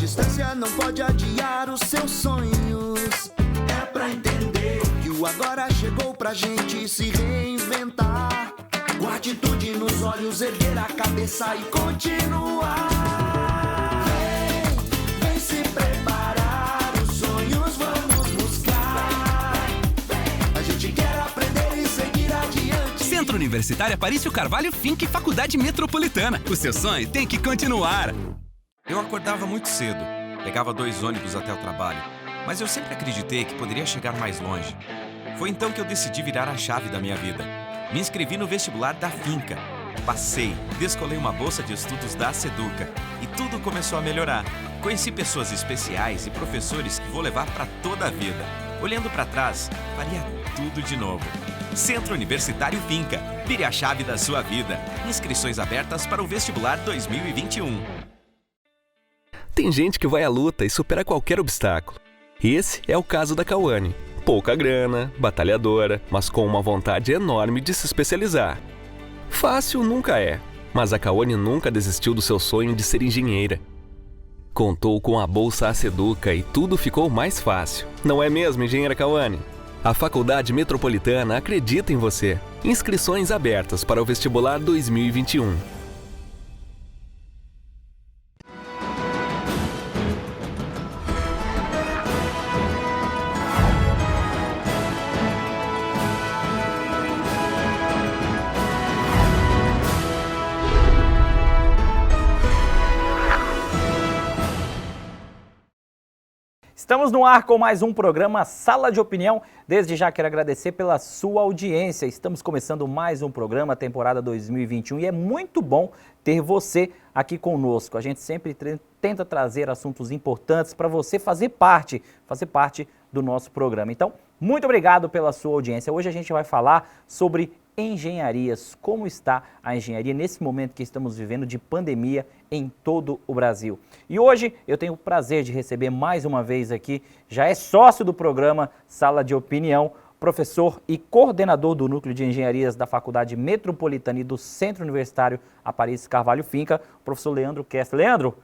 distância não pode adiar os seus sonhos. É pra entender que o agora chegou pra gente se reinventar. Com atitude nos olhos, erguer a cabeça e continuar. Vem se preparar, os sonhos vamos buscar. A gente quer aprender e seguir adiante. Centro Universitário Aparício Carvalho Finca e Faculdade Metropolitana. O seu sonho tem que continuar. Eu acordava muito cedo, pegava 2 ônibus até o trabalho, mas eu sempre acreditei que poderia chegar mais longe. Foi então que eu decidi virar a chave da minha vida. Me inscrevi no vestibular da Finca. Passei, descolei uma bolsa de estudos da Seduca e tudo começou a melhorar. Conheci pessoas especiais e professores que vou levar para toda a vida. Olhando para trás, faria tudo de novo. Centro Universitário Finca. Vire a chave da sua vida. Inscrições abertas para o vestibular 2021. Tem gente que vai à luta e supera qualquer obstáculo. Esse é o caso da Cauane. Pouca grana, batalhadora, mas com uma vontade enorme de se especializar. Fácil nunca é, mas a Cauane nunca desistiu do seu sonho de ser engenheira. Contou com a bolsa Aceduca e tudo ficou mais fácil. Não é mesmo, engenheira Cauane? A Faculdade Metropolitana acredita em você. Inscrições abertas para o vestibular 2021. Estamos no ar com mais um programa Sala de Opinião. Desde já quero agradecer pela sua audiência. Estamos começando mais um programa, temporada 2021, e é muito bom ter você aqui conosco. A gente sempre tenta trazer assuntos importantes para você fazer parte do nosso programa. Então, muito obrigado pela sua audiência. Hoje a gente vai falar sobre engenharias, como está a engenharia nesse momento que estamos vivendo de pandemia em todo o Brasil. E hoje eu tenho o prazer de receber mais uma vez aqui, já é sócio do programa Sala de Opinião, professor e coordenador do Núcleo de Engenharias da Faculdade Metropolitana e do Centro Universitário Aparício Carvalho Finca, o professor Leandro Kessler. Leandro,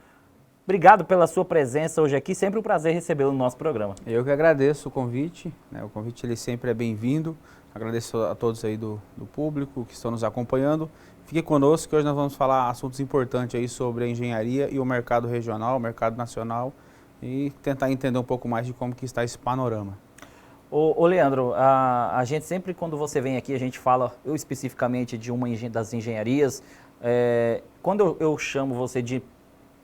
obrigado pela sua presença hoje aqui, sempre um prazer recebê-lo no nosso programa. Eu que agradeço o convite, o convite ele sempre é bem-vindo. Agradeço a todos aí do público que estão nos acompanhando. Fique conosco que hoje nós vamos falar assuntos importantes aí sobre a engenharia e o mercado regional, o mercado nacional e tentar entender um pouco mais de como que está esse panorama. Ô Leandro, a gente sempre quando você vem aqui, a gente fala, eu especificamente de uma das engenharias, quando eu chamo você de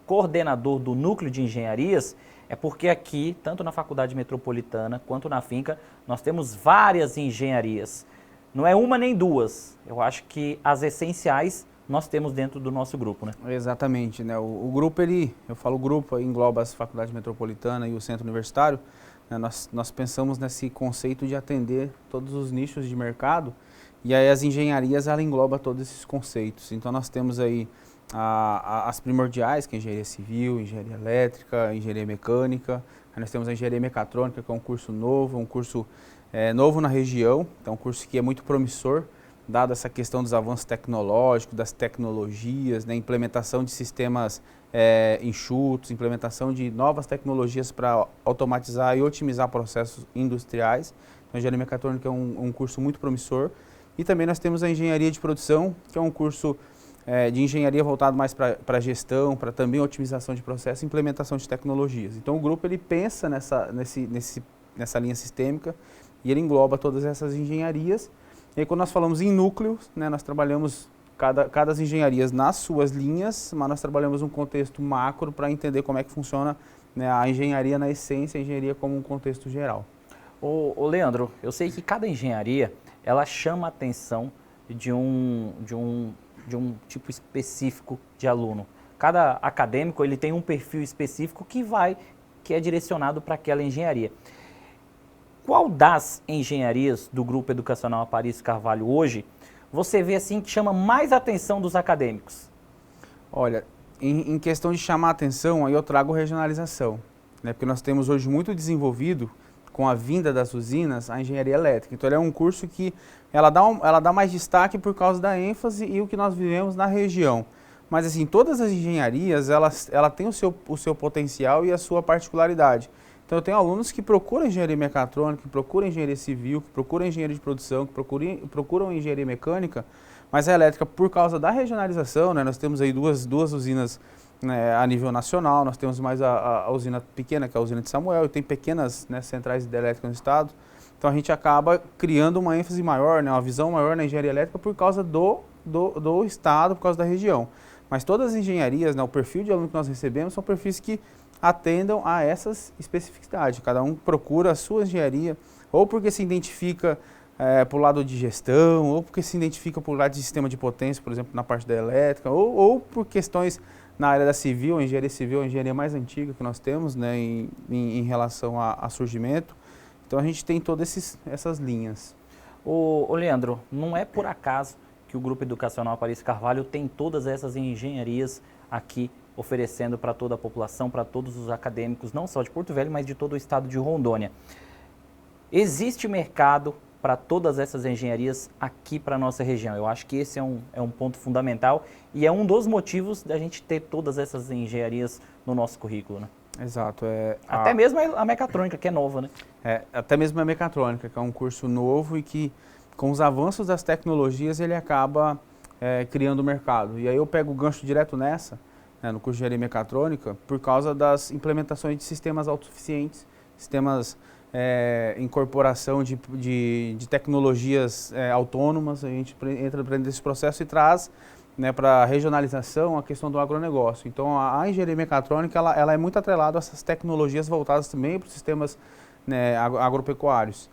coordenador do Núcleo de Engenharias, é porque aqui, tanto na Faculdade Metropolitana quanto na Finca, nós temos várias engenharias. Não é uma nem duas. Eu acho que as essenciais nós temos dentro do nosso grupo, né? Exatamente, né? O grupo, eu falo grupo, engloba a Faculdade Metropolitana e o Centro Universitário. Né? Nós pensamos nesse conceito de atender todos os nichos de mercado e aí as engenharias, ela engloba todos esses conceitos. Então nós temos aí as primordiais, que é engenharia civil, engenharia elétrica, engenharia mecânica. Aí nós temos a engenharia mecatrônica, que é um curso novo, novo na região, então um curso que é muito promissor, dado essa questão dos avanços tecnológicos, das tecnologias, né, implementação de sistemas enxutos, implementação de novas tecnologias para automatizar e otimizar processos industriais. Então a engenharia mecatrônica é um curso muito promissor. E também nós temos a engenharia de produção, que é um curso de engenharia voltado mais para gestão, para também otimização de processos e implementação de tecnologias. Então o grupo ele pensa nessa linha sistêmica e ele engloba todas essas engenharias. E aí, quando nós falamos em núcleos, né, nós trabalhamos cada engenharias nas suas linhas, mas nós trabalhamos um contexto macro para entender como é que funciona, né, a engenharia na essência, a engenharia como um contexto geral. Ô Leandro, eu sei que cada engenharia ela chama a atenção de um tipo específico de aluno. Cada acadêmico ele tem um perfil específico que é direcionado para aquela engenharia. Qual das engenharias do Grupo Educacional Aparício Carvalho hoje você vê assim que chama mais atenção dos acadêmicos? Olha, em questão de chamar a atenção, aí eu trago regionalização, né? Porque nós temos hoje muito desenvolvido, com a vinda das usinas, a engenharia elétrica. Então, ele é um curso que ela dá mais destaque por causa da ênfase e o que nós vivemos na região. Mas assim, todas as engenharias, ela tem o seu potencial e a sua particularidade. Então eu tenho alunos que procuram engenharia mecatrônica, que procuram engenharia civil, que procuram engenharia de produção, que procuram engenharia mecânica, mas a elétrica, por causa da regionalização, né, nós temos aí duas usinas, né, a nível nacional, nós temos mais a usina pequena, que é a usina de Samuel, e tem pequenas, né, centrais hidrelétricas no estado. Então a gente acaba criando uma ênfase maior, né, uma visão maior na engenharia elétrica por causa do estado, por causa da região. Mas todas as engenharias, né, o perfil de aluno que nós recebemos são perfis que atendam a essas especificidades. Cada um procura a sua engenharia, ou porque se identifica por lado de gestão, ou porque se identifica por lado de sistema de potência, por exemplo, na parte da elétrica, ou por questões na área da civil, a engenharia mais antiga que nós temos, né, em relação a surgimento. Então a gente tem todas essas linhas. Ô Leandro, não é por acaso que o Grupo Educacional Aparício Carvalho tem todas essas engenharias aqui oferecendo para toda a população, para todos os acadêmicos, não só de Porto Velho, mas de todo o estado de Rondônia. Existe mercado para todas essas engenharias aqui para a nossa região. Eu acho que esse é um ponto fundamental e é um dos motivos da gente ter todas essas engenharias no nosso currículo, né? Exato. Até mesmo a mecatrônica, que é nova, né? Até mesmo a mecatrônica, que é um curso novo e que, com os avanços das tecnologias, ele acaba criando o mercado. E aí eu pego o gancho direto nessa, né, no curso de engenharia mecatrônica, por causa das implementações de sistemas autossuficientes, sistemas incorporação de tecnologias autônomas. A gente entra nesse processo e traz, né, para a regionalização a questão do agronegócio. Então a engenharia mecatrônica ela é muito atrelada a essas tecnologias voltadas também para os sistemas, né, agropecuários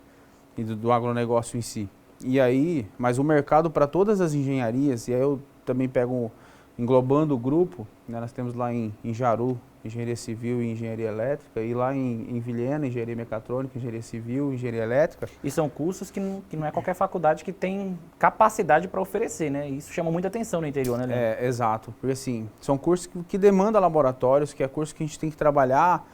e do agronegócio em si. E aí, mas o mercado para todas as engenharias, e aí eu também pego, englobando o grupo, né, nós temos lá em Jaru, engenharia civil e engenharia elétrica, e lá em Vilhena, engenharia mecatrônica, engenharia civil, engenharia elétrica. E são cursos que não é qualquer faculdade que tem capacidade para oferecer, né? Isso chama muita atenção no interior, né, Leandro? Exato, porque assim, são cursos que demandam laboratórios, que é curso que a gente tem que trabalhar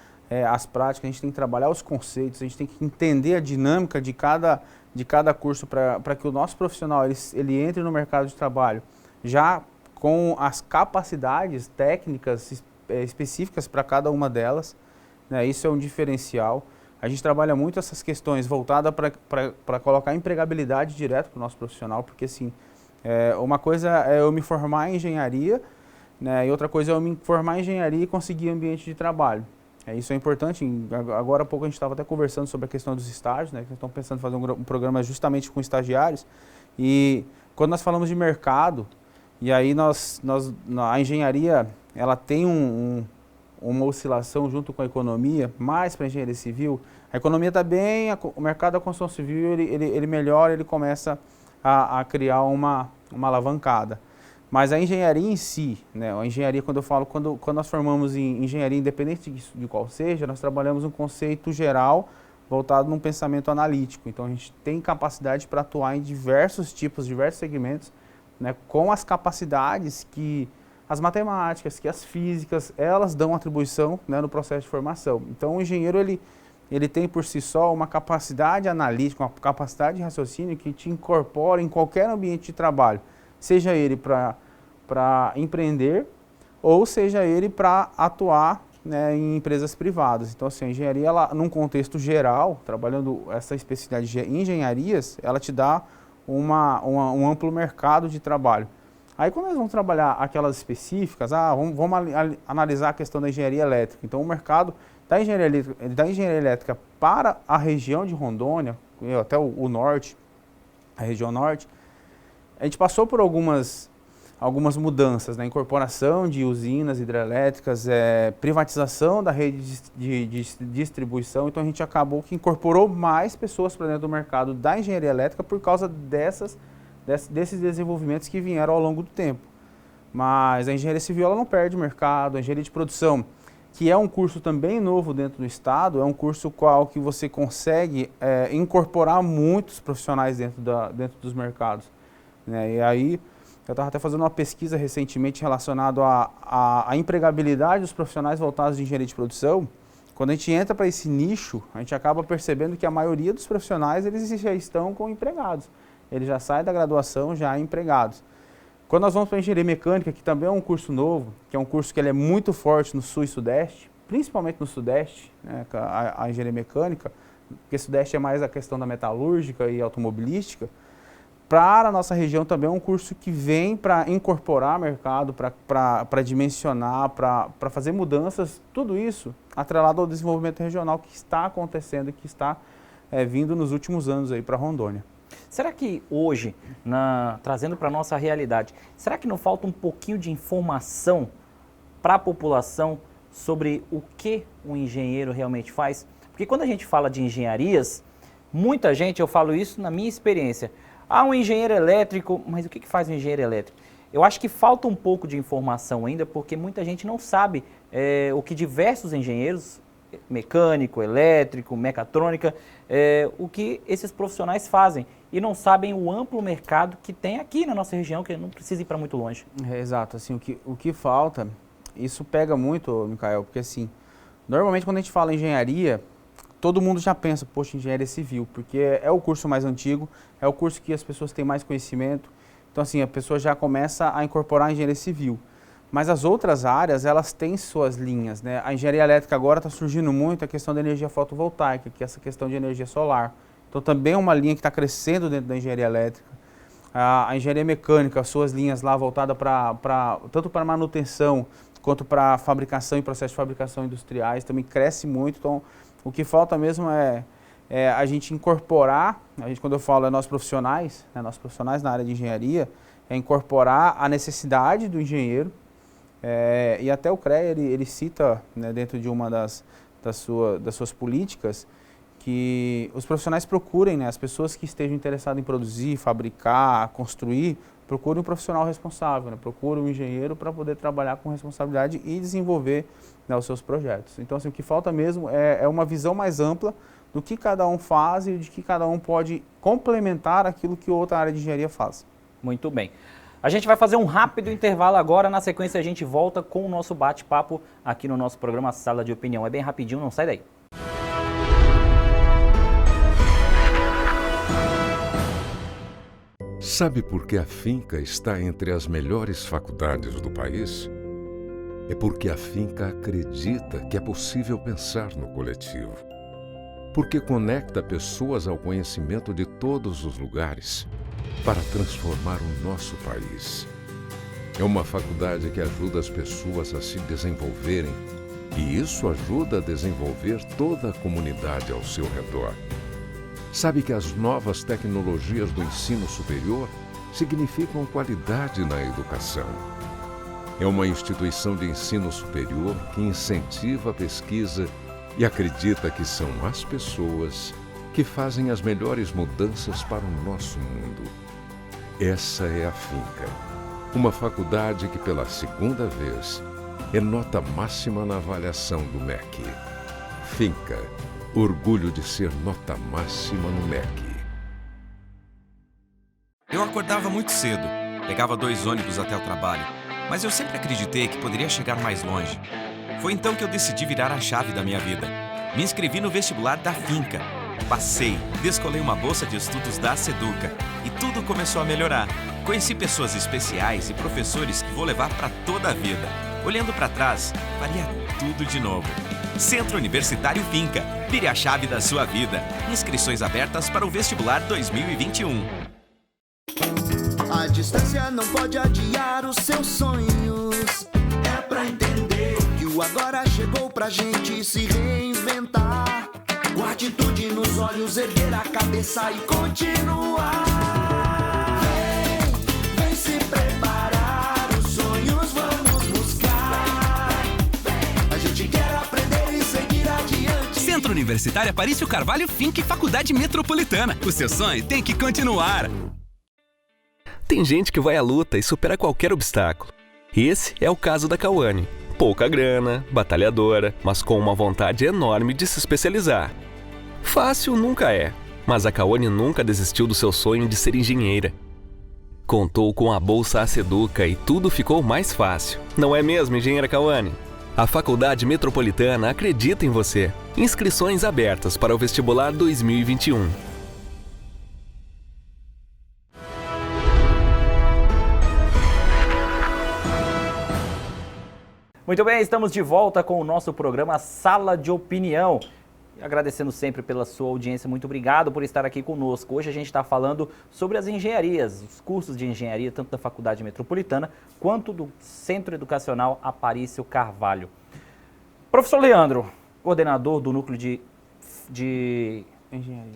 as práticas, a gente tem que trabalhar os conceitos, a gente tem que entender a dinâmica de cada curso para que o nosso profissional ele entre no mercado de trabalho já com as capacidades técnicas específicas para cada uma delas, né? Isso é um diferencial. A gente trabalha muito essas questões voltadas para colocar empregabilidade direto para o nosso profissional, porque assim, uma coisa é eu me formar em engenharia, né, e outra coisa é eu me formar em engenharia e conseguir ambiente de trabalho. Isso é importante. Agora há pouco a gente estava até conversando sobre a questão dos estágios, né, que nós estamos pensando em fazer um programa justamente com estagiários, e quando nós falamos de mercado, e aí a engenharia ela tem uma oscilação junto com a economia, mais para a engenharia civil. A economia está bem, o mercado da construção civil ele melhora, ele começa a criar uma alavancada. Mas a engenharia em si, né, a engenharia, quando nós formamos em engenharia, independente de qual seja, nós trabalhamos um conceito geral voltado num pensamento analítico. Então a gente tem capacidade para atuar em diversos tipos, diversos segmentos, né, com as capacidades que as matemáticas, que as físicas, elas dão atribuição, né, no processo de formação. Então o engenheiro ele tem por si só uma capacidade analítica, uma capacidade de raciocínio que te incorpora em qualquer ambiente de trabalho, seja ele para empreender ou seja ele para atuar, né, em empresas privadas. Então assim, a engenharia, ela, num contexto geral, trabalhando essa especificidade de engenharias, ela te dá um amplo mercado de trabalho. Aí quando nós vamos trabalhar aquelas específicas, vamos analisar a questão da engenharia elétrica. Então o mercado da engenharia elétrica para a região de Rondônia, até o norte, a região norte, a gente passou por algumas mudanças, né? Incorporação de usinas hidrelétricas, privatização da rede de distribuição. Então a gente acabou que incorporou mais pessoas para dentro do mercado da engenharia elétrica por causa desses desenvolvimentos que vieram ao longo do tempo. Mas a engenharia civil ela não perde mercado. A engenharia de produção, que é um curso também novo dentro do estado, é um curso qual que você consegue incorporar muitos profissionais dentro dos mercados, né? E aí eu estava até fazendo uma pesquisa recentemente relacionada à empregabilidade dos profissionais voltados de engenharia de produção. Quando a gente entra para esse nicho, a gente acaba percebendo que a maioria dos profissionais eles já estão com empregados. Eles já saem da graduação já empregados. Quando nós vamos para a engenharia mecânica, que também é um curso novo, que é um curso que ele é muito forte no sul e sudeste, principalmente no sudeste, né, a engenharia mecânica, porque o sudeste é mais a questão da metalúrgica e automobilística. Para a nossa região também é um curso que vem para incorporar mercado, para dimensionar, para fazer mudanças, tudo isso atrelado ao desenvolvimento regional que está acontecendo e que está vindo nos últimos anos aí para Rondônia. Será que hoje, trazendo para a nossa realidade, será que não falta um pouquinho de informação para a população sobre o que o engenheiro realmente faz? Porque quando a gente fala de engenharias, muita gente, eu falo isso na minha experiência, um engenheiro elétrico, mas o que faz um engenheiro elétrico? Eu acho que falta um pouco de informação ainda, porque muita gente não sabe o que diversos engenheiros, mecânico, elétrico, mecatrônica, o que esses profissionais fazem e não sabem o amplo mercado que tem aqui na nossa região, que não precisa ir para muito longe. Exato, assim, o que falta, isso pega muito, Micael, porque assim, normalmente quando a gente fala em engenharia, todo mundo já pensa, poxa, engenharia civil, porque é o curso mais antigo, é o curso que as pessoas têm mais conhecimento, então assim, a pessoa já começa a incorporar a engenharia civil. Mas as outras áreas, elas têm suas linhas, né? A engenharia elétrica agora está surgindo muito a questão da energia fotovoltaica, que é essa questão de energia solar. Então também é uma linha que está crescendo dentro da engenharia elétrica. A engenharia mecânica, as suas linhas lá voltadas tanto para manutenção, quanto para fabricação e processo de fabricação industriais, também cresce muito. Então o que falta mesmo é a gente incorporar, quando eu falo nós profissionais na área de engenharia, é incorporar a necessidade do engenheiro. E até o CREA, ele cita, né, dentro de uma das suas políticas, que os profissionais procurem, né, as pessoas que estejam interessadas em produzir, fabricar, construir, procurem um profissional responsável, né, procurem um engenheiro para poder trabalhar com responsabilidade e desenvolver, né, os seus projetos. Então, assim, o que falta mesmo é uma visão mais ampla do que cada um faz e de que cada um pode complementar aquilo que outra área de engenharia faz. Muito bem. A gente vai fazer um rápido intervalo agora, na sequência a gente volta com o nosso bate-papo aqui no nosso programa Sala de Opinião. É bem rapidinho, não sai daí. Sabe por que a Finca está entre as melhores faculdades do país? É porque a Finca acredita que é possível pensar no coletivo. Porque conecta pessoas ao conhecimento de todos os lugares para transformar o nosso país. É uma faculdade que ajuda as pessoas a se desenvolverem e isso ajuda a desenvolver toda a comunidade ao seu redor. Sabe que as novas tecnologias do ensino superior significam qualidade na educação. É uma instituição de ensino superior que incentiva a pesquisa e acredita que são as pessoas que fazem as melhores mudanças para o nosso mundo. Essa é a Finca, uma faculdade que pela segunda vez é nota máxima na avaliação do MEC. Finca, orgulho de ser nota máxima no MEC. Eu acordava muito cedo, pegava 2 ônibus até o trabalho, mas eu sempre acreditei que poderia chegar mais longe. Foi então que eu decidi virar a chave da minha vida. Me inscrevi no vestibular da Finca. Passei, descolei uma bolsa de estudos da Seduca e tudo começou a melhorar. Conheci pessoas especiais e professores que vou levar para toda a vida. Olhando para trás, faria tudo de novo. Centro Universitário Finca. Vire a chave da sua vida. Inscrições abertas para o vestibular 2021. A distância não pode adiar os seus sonhos. É pra entender que o agora chegou pra gente se reinventar. Com atitude nos olhos, erguer a cabeça e continuar. Vem se preparar, os sonhos vamos buscar. A gente quer aprender e seguir adiante. Centro Universitário Aparício Carvalho Finca e Faculdade Metropolitana. O seu sonho tem que continuar. Tem gente que vai à luta e supera qualquer obstáculo. Esse é o caso da Cauane. Pouca grana, batalhadora, mas com uma vontade enorme de se especializar. Fácil nunca é, mas a Cauane nunca desistiu do seu sonho de ser engenheira. Contou com a bolsa Seduca e tudo ficou mais fácil. Não é mesmo, engenheira Cauane? A Faculdade Metropolitana acredita em você. Inscrições abertas para o vestibular 2021. Muito bem, estamos de volta com o nosso programa Sala de Opinião. Agradecendo sempre pela sua audiência, muito obrigado por estar aqui conosco. Hoje a gente está falando sobre as engenharias, os cursos de engenharia, tanto da Faculdade Metropolitana quanto do Centro Educacional Aparício Carvalho. Professor Leandro, coordenador do núcleo de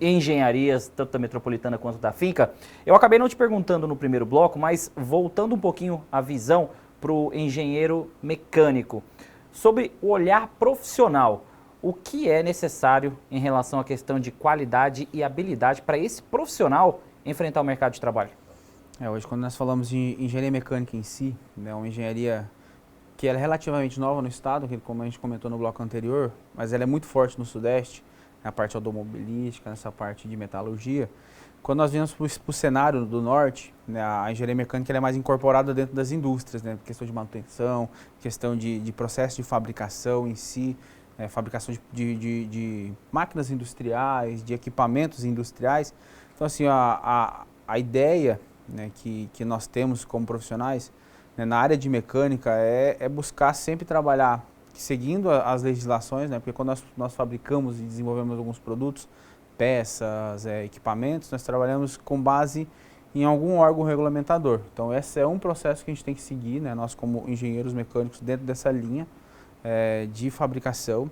engenharias, tanto da Metropolitana quanto da Finca, eu acabei não te perguntando no primeiro bloco, mas voltando um pouquinho a visão para o engenheiro mecânico, sobre o olhar profissional. O que é necessário em relação à questão de qualidade e habilidade para esse profissional enfrentar o mercado de trabalho? Hoje, quando nós falamos de engenharia mecânica em si, né, uma engenharia que ela é relativamente nova no estado, que, como a gente comentou no bloco anterior, mas ela é muito forte no Sudeste, na parte automobilística, nessa parte de metalurgia. Quando nós viemos para o cenário do Norte, né, a engenharia mecânica ela é mais incorporada dentro das indústrias, né, questão de manutenção, questão de processo de fabricação em si, fabricação de máquinas industriais, de equipamentos industriais. Então, assim, a ideia, né, que nós temos como profissionais, né, na área de mecânica é buscar sempre trabalhar seguindo as legislações, né, porque quando nós fabricamos e desenvolvemos alguns produtos, peças, equipamentos, nós trabalhamos com base em algum órgão regulamentador. Então, esse é um processo que a gente tem que seguir, né, nós como engenheiros mecânicos dentro dessa linha de fabricação.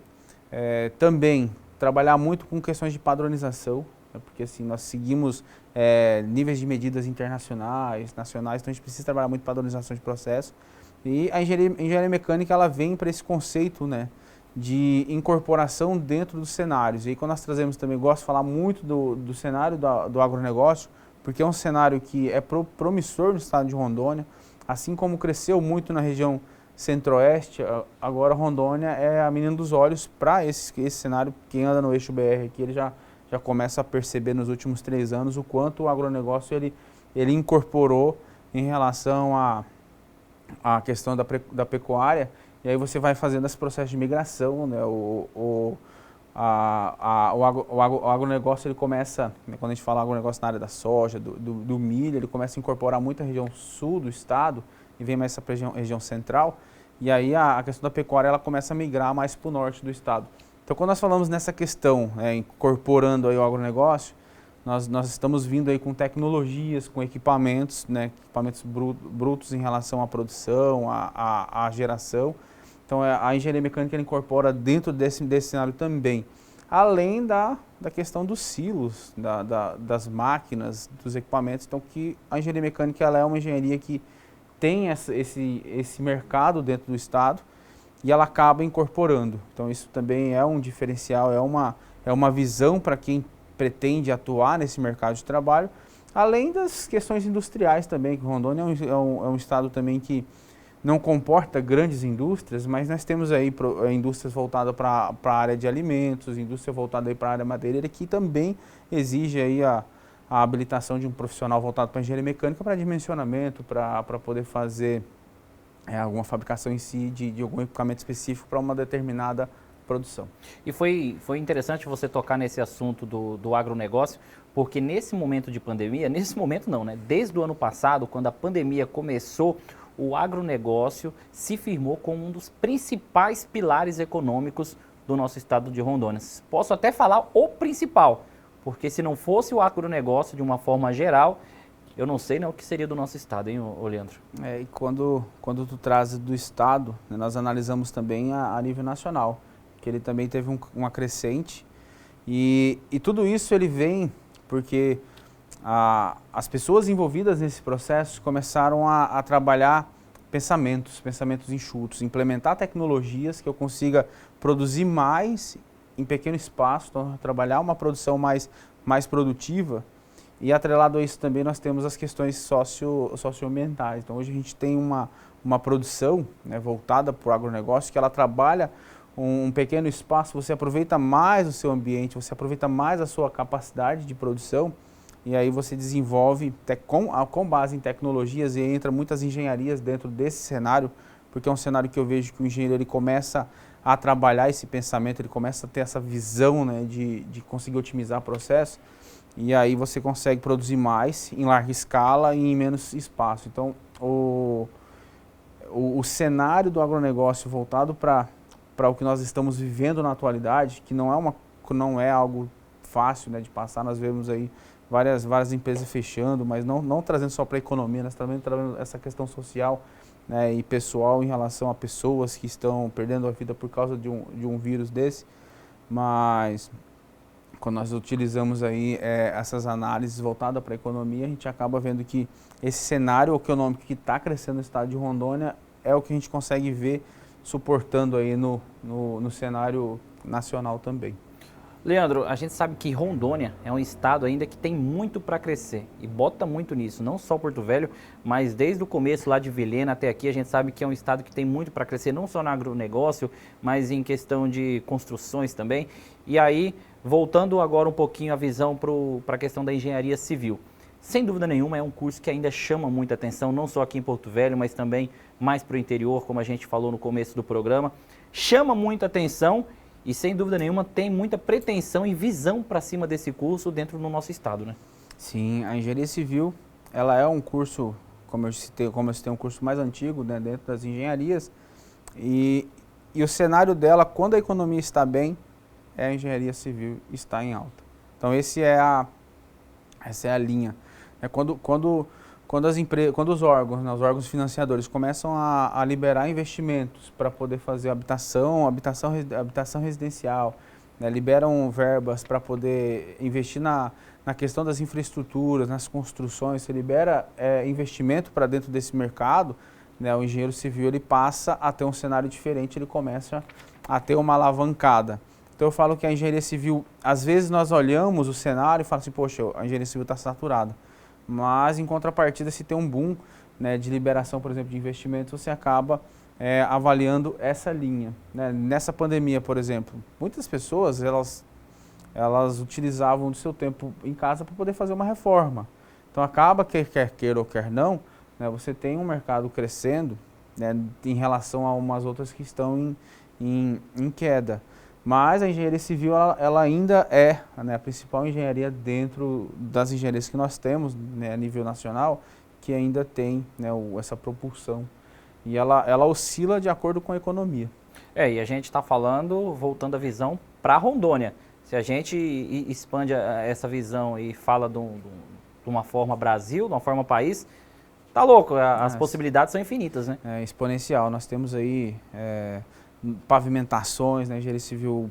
Também trabalhar muito com questões de padronização, né, porque assim, nós seguimos níveis de medidas internacionais, nacionais, então a gente precisa trabalhar muito padronização de processo. E a engenharia mecânica ela vem para esse conceito, né, de incorporação dentro dos cenários. E aí, quando nós trazemos também, gosto de falar muito do cenário do agronegócio, porque é um cenário que é promissor no estado de Rondônia, assim como cresceu muito na região Centro-Oeste, agora Rondônia é a menina dos olhos para esse cenário. Quem anda no eixo BR aqui, ele já começa a perceber nos últimos 3 anos o quanto o agronegócio ele incorporou em relação à questão da pecuária, e aí você vai fazendo esse processo de migração, né? O agronegócio ele começa, né, quando a gente fala agronegócio na área da soja, do milho, ele começa a incorporar muito a região sul do estado e vem mais essa região central, e aí a questão da pecuária ela começa a migrar mais para o norte do estado. Então, quando nós falamos nessa questão, incorporando aí o agronegócio, nós estamos vindo aí com tecnologias, com equipamentos, né, equipamentos brutos em relação à produção, à geração. Então, a engenharia mecânica ela incorpora dentro desse cenário também, além da questão dos silos, das máquinas, dos equipamentos. Então, que a engenharia mecânica ela é uma engenharia que tem esse mercado dentro do estado e ela acaba incorporando. Então, isso também é um diferencial, é uma visão para quem pretende atuar nesse mercado de trabalho, além das questões industriais também, que Rondônia é um estado também que não comporta grandes indústrias, mas nós temos aí indústrias voltadas para a área de alimentos, indústria voltada para a área madeireira, que também exige aí a habilitação de um profissional voltado para a engenharia mecânica para dimensionamento, para poder fazer alguma fabricação em si de algum equipamento específico para uma determinada produção. E foi interessante você tocar nesse assunto do agronegócio, porque nesse momento de pandemia, nesse momento não, né? Desde o ano passado, quando a pandemia começou, o agronegócio se firmou como um dos principais pilares econômicos do nosso estado de Rondônia. Posso até falar o principal, porque se não fosse o agronegócio de uma forma geral, eu não sei o que seria do nosso estado, hein, Leandro? E quando tu traz do estado, né, nós analisamos também a nível nacional, que ele também teve uma crescente, e tudo isso ele vem porque as pessoas envolvidas nesse processo começaram a trabalhar pensamentos enxutos, implementar tecnologias que eu consiga produzir mais em pequeno espaço, então trabalhar uma produção mais produtiva. E atrelado a isso também nós temos as questões socioambientais. Então hoje a gente tem uma produção, né, voltada para o agronegócio, que ela trabalha um pequeno espaço, você aproveita mais o seu ambiente, você aproveita mais a sua capacidade de produção, e aí você desenvolve com base em tecnologias, e entra muitas engenharias dentro desse cenário, porque é um cenário que eu vejo que o engenheiro ele começa a trabalhar esse pensamento, ele começa a ter essa visão, né, de conseguir otimizar o processo, e aí você consegue produzir mais em larga escala e em menos espaço. Então, o cenário do agronegócio voltado para o que nós estamos vivendo na atualidade, que não é algo fácil, né, de passar. Nós vemos aí várias empresas fechando, mas não trazendo só para a economia, nós também trazendo essa questão social, né, e pessoal em relação a pessoas que estão perdendo a vida por causa de um vírus desse. Mas quando nós utilizamos aí essas análises voltadas para a economia, a gente acaba vendo que esse cenário econômico que está crescendo no estado de Rondônia é o que a gente consegue ver suportando aí no cenário nacional também. Leandro, a gente sabe que Rondônia é um estado ainda que tem muito para crescer e bota muito nisso, não só Porto Velho, mas desde o começo lá de Vilhena até aqui a gente sabe que é um estado que tem muito para crescer, não só no agronegócio, mas em questão de construções também. E aí, voltando agora um pouquinho a visão para a questão da engenharia civil. Sem dúvida nenhuma é um curso que ainda chama muita atenção, não só aqui em Porto Velho, mas também mais para o interior, como a gente falou no começo do programa. Chama muita atenção e, sem dúvida nenhuma, tem muita pretensão e visão para cima desse curso dentro do nosso estado, né? Sim, a engenharia civil, ela é um curso, como eu citei, um curso mais antigo, né, dentro das engenharias. E o cenário dela, quando a economia está bem, a engenharia civil está em alta. Então, essa é a linha. Quando os órgãos, né, os órgãos financiadores começam a liberar investimentos para poder fazer habitação residencial, né, liberam verbas para poder investir na questão das infraestruturas, nas construções, você libera investimento para dentro desse mercado, né, o engenheiro civil ele passa a ter um cenário diferente, ele começa a ter uma alavancada. Então eu falo que a engenharia civil, às vezes nós olhamos o cenário e falamos assim, poxa, a engenharia civil está saturada. Mas, em contrapartida, se tem um boom, né, de liberação, por exemplo, de investimentos, você acaba avaliando essa linha, né? Nessa pandemia, por exemplo, muitas pessoas, elas utilizavam do seu tempo em casa para poder fazer uma reforma. Então, acaba, quer queira ou quer não, né, você tem um mercado crescendo, né, em relação a umas outras que estão em queda. Mas a engenharia civil ela ainda é, né, a principal engenharia dentro das engenharias que nós temos, né, a nível nacional, que ainda tem, né, essa propulsão. E ela oscila de acordo com a economia. E a gente está falando, voltando a visão para Rondônia. Se a gente expande essa visão e fala de uma forma Brasil, de uma forma país, tá louco, as possibilidades são infinitas, né? É exponencial. Nós temos aí pavimentações, né? Engenharia civil,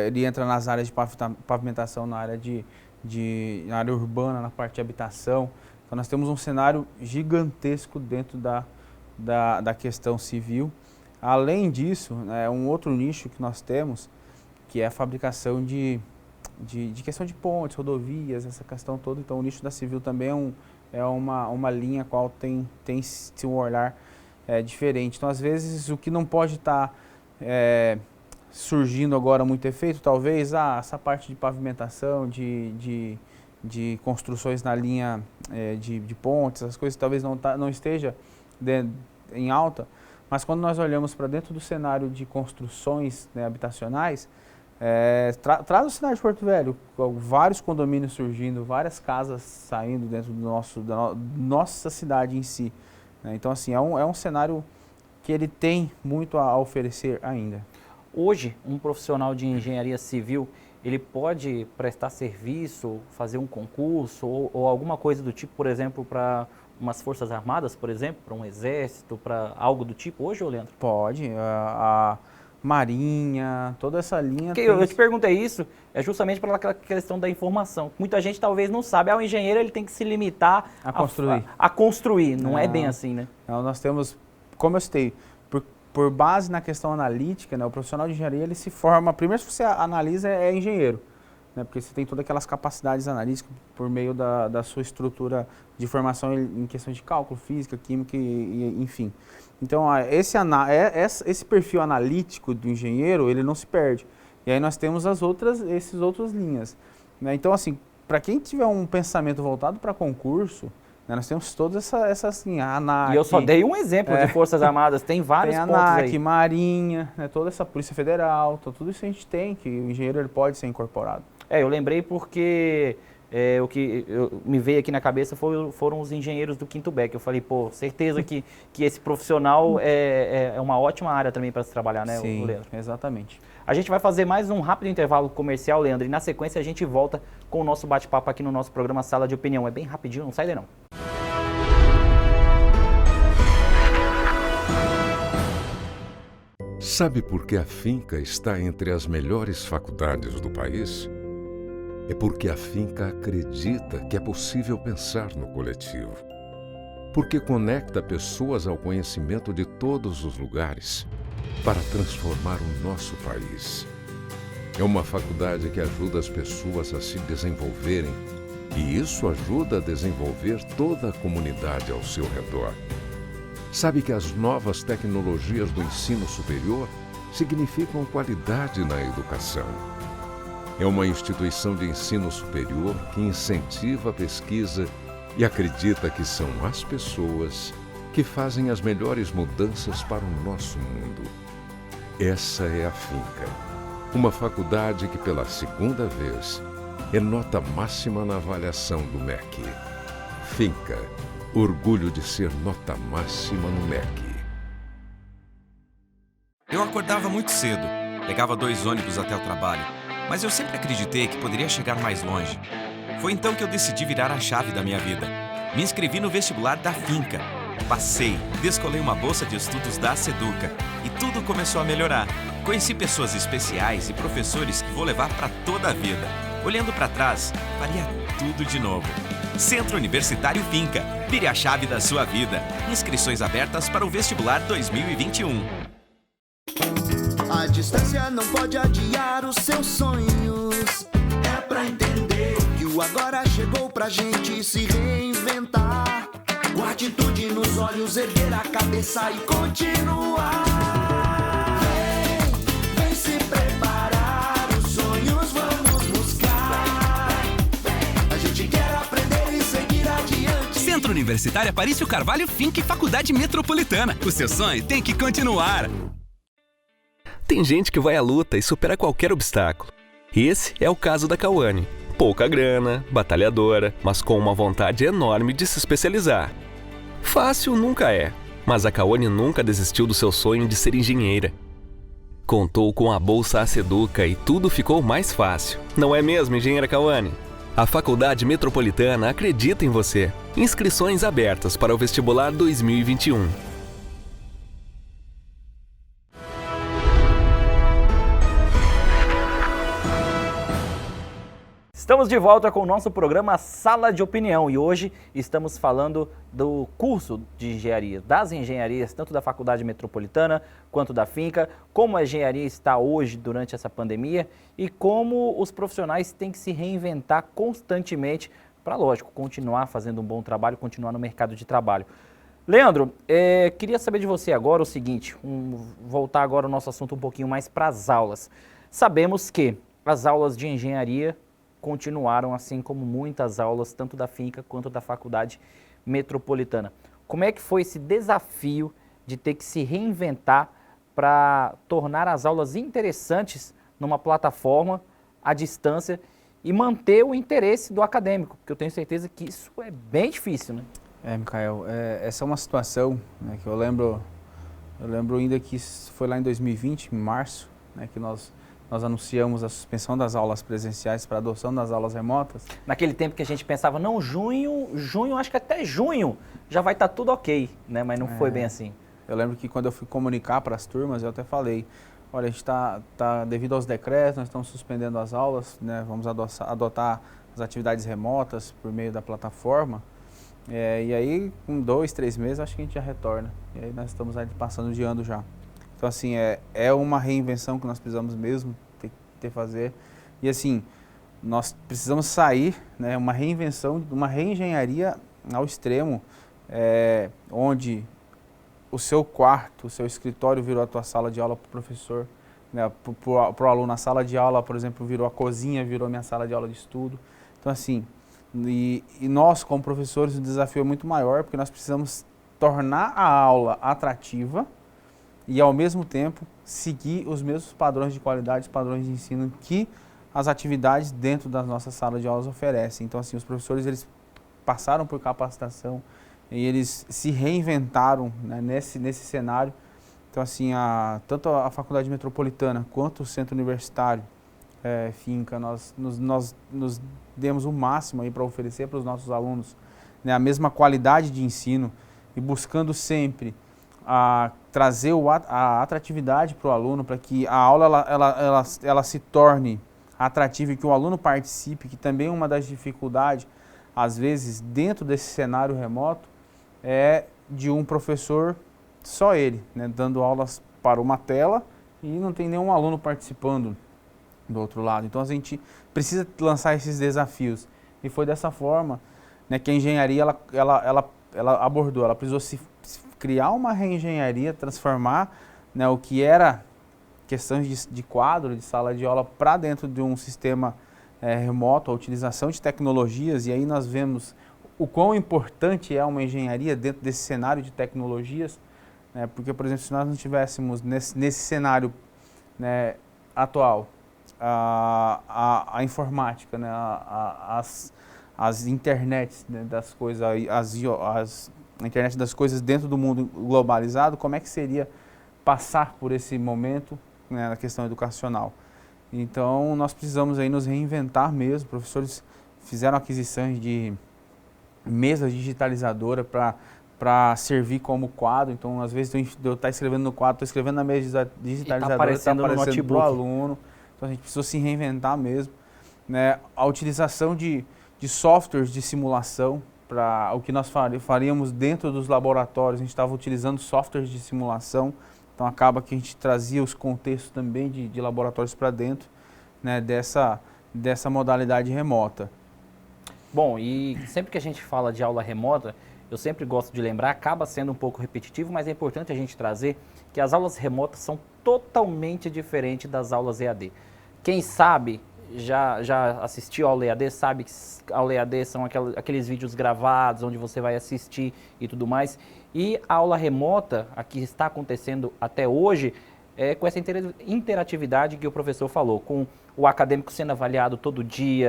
ele entra nas áreas de pavimentação, na área na área urbana, na parte de habitação. Então nós temos um cenário gigantesco dentro da questão civil. Além disso, um outro nicho que nós temos, que é a fabricação de questão de pontes, rodovias, essa questão toda. Então o nicho da civil também é uma linha a qual tem um olhar diferente. Então às vezes o que não pode estar surgindo agora muito efeito, talvez essa parte de pavimentação, de construções na linha de pontes, essas coisas talvez não esteja em alta, mas quando nós olhamos para dentro do cenário de construções, né, habitacionais, traz o cenário de Porto Velho, vários condomínios surgindo, várias casas saindo dentro da nossa cidade em si. Né? Então assim, é um cenário que ele tem muito a oferecer ainda. Hoje, um profissional de engenharia civil, ele pode prestar serviço, fazer um concurso ou alguma coisa do tipo, por exemplo, para umas forças armadas, por exemplo, para um exército, para algo do tipo hoje, Leandro? Pode, a marinha, toda essa linha... Eu te perguntei isso, justamente pela questão da informação. Muita gente talvez não sabe, o engenheiro ele tem que se limitar a construir, não é bem assim, né? Não, nós temos, como eu citei, por base na questão analítica, né, o profissional de engenharia ele se forma, primeiro se você analisa é engenheiro, né, porque você tem todas aquelas capacidades analíticas por meio da sua estrutura de formação em questão de cálculo, física, química e enfim. Então esse perfil analítico do engenheiro ele não se perde. E aí nós temos esses outras linhas. Né? Então assim, para quem tiver um pensamento voltado para concurso, nós temos todas essas assim, a ANAC... E eu só dei um exemplo de Forças Armadas, tem vários pontos aí. Tem ANAC, Marinha, né, toda essa Polícia Federal, então tudo isso a gente tem, que o engenheiro ele pode ser incorporado. Eu lembrei porque o que me veio aqui na cabeça foram os engenheiros do quinto Beck. Eu falei, pô, certeza que esse profissional é uma ótima área também para se trabalhar, né, Sim, Leandro? Exatamente. A gente vai fazer mais um rápido intervalo comercial, Leandro, e na sequência a gente volta com o nosso bate-papo aqui no nosso programa Sala de Opinião. É bem rapidinho, não sai daí não. Sabe por que a Finca está entre as melhores faculdades do país? É porque a Finca acredita que é possível pensar no coletivo. Porque conecta pessoas ao conhecimento de todos os lugares para transformar o nosso país. É uma faculdade que ajuda as pessoas a se desenvolverem e isso ajuda a desenvolver toda a comunidade ao seu redor. Sabe que as novas tecnologias do ensino superior significam qualidade na educação. É uma instituição de ensino superior que incentiva a pesquisa e acredita que são as pessoas que fazem as melhores mudanças para o nosso mundo. Essa é a Finca, uma faculdade que pela segunda vez é nota máxima na avaliação do MEC. Finca, orgulho de ser nota máxima no MEC. Eu acordava muito cedo, pegava 2 ônibus até o trabalho, mas eu sempre acreditei que poderia chegar mais longe. Foi então que eu decidi virar a chave da minha vida. Me inscrevi no vestibular da Finca. Passei, descolei uma bolsa de estudos da Seduca e tudo começou a melhorar. Conheci pessoas especiais e professores que vou levar para toda a vida. Olhando para trás, faria tudo de novo. Centro Universitário Finca. Vire a chave da sua vida. Inscrições abertas para o vestibular 2021. A distância não pode adiar os seus sonhos. É pra entender que o agora chegou pra gente se reinventar. Com atitude nos olhos, erguer a cabeça e continuar. Vem se preparar, os sonhos vamos buscar. A gente quer aprender e seguir adiante. Centro Universitário Aparício Carvalho Finca e Faculdade Metropolitana. O seu sonho tem que continuar. Tem gente que vai à luta e supera qualquer obstáculo. Esse é o caso da Cauane. Pouca grana, batalhadora, mas com uma vontade enorme de se especializar. Fácil nunca é, mas a Cauane nunca desistiu do seu sonho de ser engenheira. Contou com a bolsa Aceduca e tudo ficou mais fácil. Não é mesmo, engenheira Cauane? A Faculdade Metropolitana acredita em você. Inscrições abertas para o vestibular 2021. Estamos de volta com o nosso programa Sala de Opinião e hoje estamos falando do curso de engenharia, das engenharias, tanto da Faculdade Metropolitana quanto da Finca, como a engenharia está hoje durante essa pandemia e como os profissionais têm que se reinventar constantemente para, lógico, continuar fazendo um bom trabalho, continuar no mercado de trabalho. Leandro, queria saber de você agora o seguinte, voltar agora o nosso assunto um pouquinho mais para as aulas. Sabemos que as aulas de engenharia continuaram, assim como muitas aulas, tanto da Finca quanto da Faculdade Metropolitana. Como é que foi esse desafio de ter que se reinventar para tornar as aulas interessantes numa plataforma à distância e manter o interesse do acadêmico? Porque eu tenho certeza que isso é bem difícil, né? Micael, essa é uma situação, né, que eu lembro ainda que foi lá em 2020, em março, né, que nós anunciamos a suspensão das aulas presenciais para a adoção das aulas remotas. Naquele tempo que a gente pensava, não, junho, acho que até junho já vai estar tudo ok, né? Mas não foi bem assim. Eu lembro que quando eu fui comunicar para as turmas, eu até falei, olha, a gente está devido aos decretos, nós estamos suspendendo as aulas, né? Vamos adotar as atividades remotas por meio da plataforma. E aí, com 2, 3 meses, acho que a gente já retorna. E aí nós estamos aí passando de ano já. Então, assim, é uma reinvenção que nós precisamos mesmo ter fazer. E, assim, nós precisamos sair, né, uma reinvenção, uma reengenharia ao extremo, onde o seu quarto, o seu escritório virou a tua sala de aula para o professor, né, para o aluno. A sala de aula, por exemplo, virou a cozinha, virou minha sala de aula de estudo. Então, assim, e nós, como professores, o desafio é muito maior, porque nós precisamos tornar a aula atrativa e, ao mesmo tempo, seguir os mesmos padrões de qualidade, os padrões de ensino que as atividades dentro das nossas salas de aulas oferecem. Então, assim, os professores, eles passaram por capacitação e eles se reinventaram, né, nesse cenário. Então, assim, tanto a Faculdade Metropolitana quanto o Centro Universitário, Finca, nós nos demos o máximo aí para oferecer para os nossos alunos, né, a mesma qualidade de ensino e buscando sempre trazer a atratividade para o aluno, para que a aula ela se torne atrativa e que o aluno participe, que também é uma das dificuldades, às vezes, dentro desse cenário remoto, é de um professor, só ele, né, dando aulas para uma tela e não tem nenhum aluno participando do outro lado. Então a gente precisa lançar esses desafios. E foi dessa forma, né, que a engenharia ela abordou, ela precisou se criar uma reengenharia, transformar, né, o que era questões de quadro, de sala de aula, para dentro de um sistema remoto, a utilização de tecnologias, e aí nós vemos o quão importante é uma engenharia dentro desse cenário de tecnologias, né, porque, por exemplo, se nós não tivéssemos nesse cenário, né, atual, a informática, né, as internets, né, das coisas, a internet das coisas dentro do mundo globalizado, como é que seria passar por esse momento, né, na questão educacional? Então, nós precisamos aí nos reinventar mesmo. Professores fizeram aquisições de mesas digitalizadoras para servir como quadro. Então, às vezes, eu estou escrevendo no quadro, estou escrevendo na mesa digitalizadora, está aparecendo para o aluno. Então, a gente precisa se reinventar mesmo, né? A utilização de softwares de simulação, para o que nós faríamos dentro dos laboratórios, a gente estava utilizando softwares de simulação, então acaba que a gente trazia os contextos também de laboratórios para dentro, né, dessa modalidade remota. Bom, e sempre que a gente fala de aula remota, eu sempre gosto de lembrar, acaba sendo um pouco repetitivo, mas é importante a gente trazer que as aulas remotas são totalmente diferentes das aulas EAD. Quem sabe, já assistiu a aula EAD, sabe que a aula EAD são aqueles vídeos gravados, onde você vai assistir e tudo mais. E a aula remota, a que está acontecendo até hoje, é com essa interatividade que o professor falou, com o acadêmico sendo avaliado todo dia,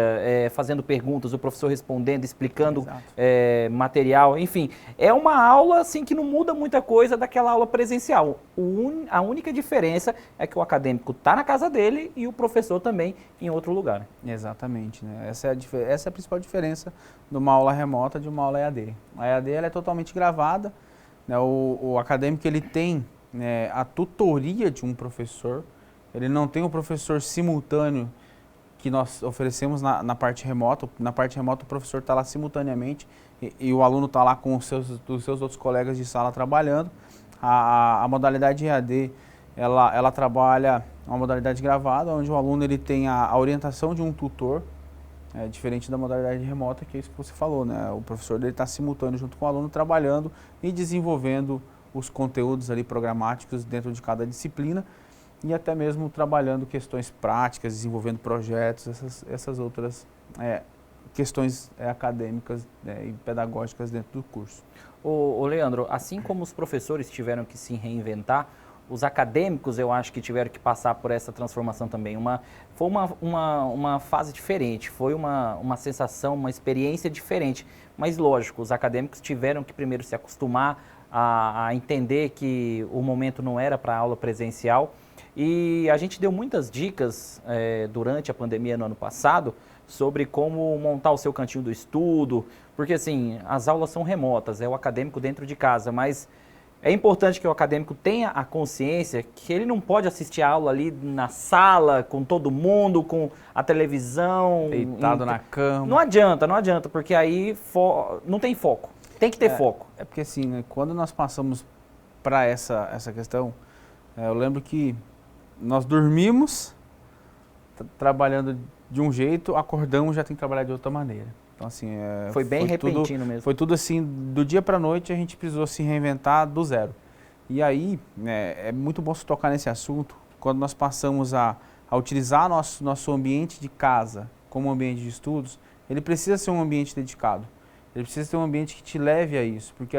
fazendo perguntas, o professor respondendo, explicando material, enfim. É uma aula assim, que não muda muita coisa daquela aula presencial. A única diferença é que o acadêmico está na casa dele e o professor também em outro lugar. Exatamente, né? Essa é a principal diferença de uma aula remota de uma aula EAD. A EAD ela é totalmente gravada, né? O acadêmico ele tem, né, a tutoria de um professor, ele não tem o professor simultâneo que nós oferecemos na parte remota. Na parte remota o professor está lá simultaneamente e o aluno está lá com os seus outros colegas de sala trabalhando. A modalidade EAD, ela trabalha uma modalidade gravada, onde o aluno ele tem a orientação de um tutor, diferente da modalidade remota, que é isso que você falou, né? O professor está simultâneo junto com o aluno, trabalhando e desenvolvendo os conteúdos ali programáticos dentro de cada disciplina e até mesmo trabalhando questões práticas, desenvolvendo projetos, essas outras questões acadêmicas, e pedagógicas dentro do curso. Ô Leandro, assim como os professores tiveram que se reinventar, os acadêmicos eu acho que tiveram que passar por essa transformação também. Foi uma fase diferente, foi uma sensação, uma experiência diferente. Mas lógico, os acadêmicos tiveram que primeiro se acostumar a entender que o momento não era para aula presencial. E a gente deu muitas dicas durante a pandemia no ano passado sobre como montar o seu cantinho do estudo, porque assim, as aulas são remotas, é o acadêmico dentro de casa, mas é importante que o acadêmico tenha a consciência que ele não pode assistir a aula ali na sala, com todo mundo, com a televisão. Deitado na cama. Não adianta, porque aí não tem foco. Tem que ter foco. É porque assim, né, quando nós passamos para essa questão, eu lembro que nós dormimos trabalhando de um jeito, acordamos já tem que trabalhar de outra maneira. Então assim, foi bem repentino mesmo. Foi tudo assim, do dia para a noite a gente precisou se reinventar do zero. E aí, é muito bom se tocar nesse assunto, quando nós passamos a utilizar nosso ambiente de casa como ambiente de estudos, ele precisa ser um ambiente dedicado. Ele precisa ser um ambiente que te leve a isso, porque